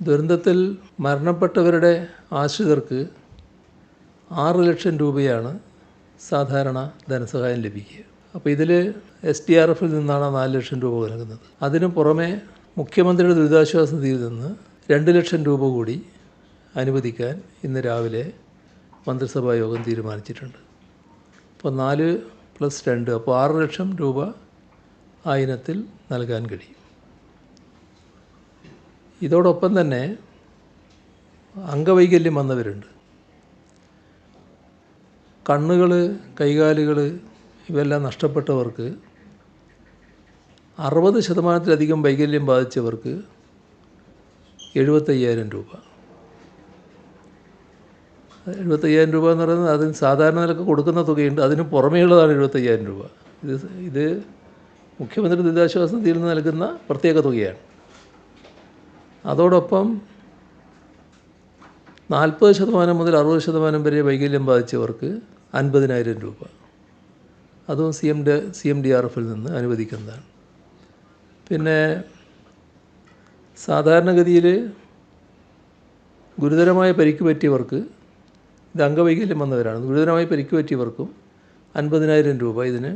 ദുരന്തത്തിൽ മരണപ്പെട്ടവരുടെ ആശ്രിതർക്ക് 6 ലക്ഷം രൂപയാണ് സാധാരണ ധനസഹായം ലഭിക്കുക. അപ്പോൾ ഇതിൽ SDRFിൽ നിന്നാണ് 4 ലക്ഷം രൂപ നൽകുന്നത്. അതിനു പുറമെ മുഖ്യമന്ത്രിയുടെ ദുരിതാശ്വാസ നിധിയിൽ നിന്ന് 2 ലക്ഷം രൂപ കൂടി അനുവദിക്കാൻ ഇന്ന് രാവിലെ മന്ത്രിസഭാ യോഗം തീരുമാനിച്ചിട്ടുണ്ട്. അപ്പോൾ 4 + 2 അപ്പോൾ 6 ലക്ഷം രൂപ ആ ഇനത്തിൽ നൽകാൻ കഴിയും. ഇതോടൊപ്പം തന്നെ അംഗവൈകല്യം വന്നവരുണ്ട്. കണ്ണുകൾ, കൈകാലുകൾ ഇവയെല്ലാം നഷ്ടപ്പെട്ടവർക്ക് 60% വൈകല്യം ബാധിച്ചവർക്ക് 75,000 രൂപ. 75,000 രൂപ എന്ന് പറയുന്നത് അതിന് സാധാരണ നിലക്ക് കൊടുക്കുന്ന തുകയുണ്ട്, അതിന് പുറമേയുള്ളതാണ് 75,000 രൂപ. ഇത് മുഖ്യമന്ത്രി ദുരിതാശ്വാസ നിധിയിൽ നിന്ന് നൽകുന്ന പ്രത്യേക തുകയാണ്. അതോടൊപ്പം 40% മുതൽ 60% വരെ വൈകല്യം ബാധിച്ചവർക്ക് 50,000 രൂപ. അതും CMDRFിൽ നിന്ന് അനുവദിക്കുന്നതാണ്. പിന്നെ സാധാരണഗതിയിൽ ഗുരുതരമായ പരിക്ക് പറ്റിയവർക്ക്, ഇത് അംഗവൈകല്യം വന്നവരാണ്, ഗുരുതരമായി പരിക്ക് പറ്റിയവർക്കും 50,000 രൂപ ഇതിന്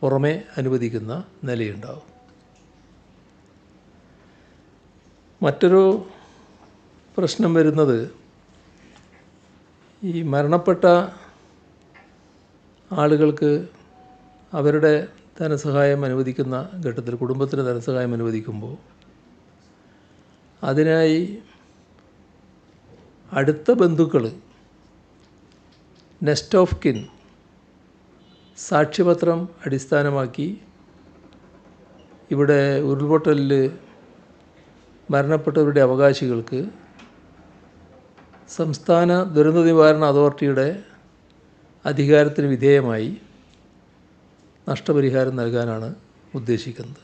പുറമേ അനുവദിക്കുന്ന നിലയുണ്ടാവും. മറ്റൊരു പ്രശ്നം വരുന്നത് ഈ മരണപ്പെട്ട ആളുകൾക്ക് അവരുടെ ധനസഹായം അനുവദിക്കുന്ന ഘട്ടത്തിൽ, കുടുംബത്തിന് ധനസഹായം അനുവദിക്കുമ്പോൾ അതിനായി അടുത്ത ബന്ധുക്കൾ, നെക്സ്റ്റ് ഓഫ് കിൻ സാക്ഷ്യപത്രം അടിസ്ഥാനമാക്കി ഇവിടെ ഉരുൾപൊട്ടലിൽ മരണപ്പെട്ടവരുടെ അവകാശികൾക്ക് സംസ്ഥാന ദുരന്ത നിവാരണ അതോറിറ്റിയുടെ അധികാരത്തിന് വിധേയമായി നഷ്ടപരിഹാരം നൽകാനാണ് ഉദ്ദേശിക്കുന്നത്.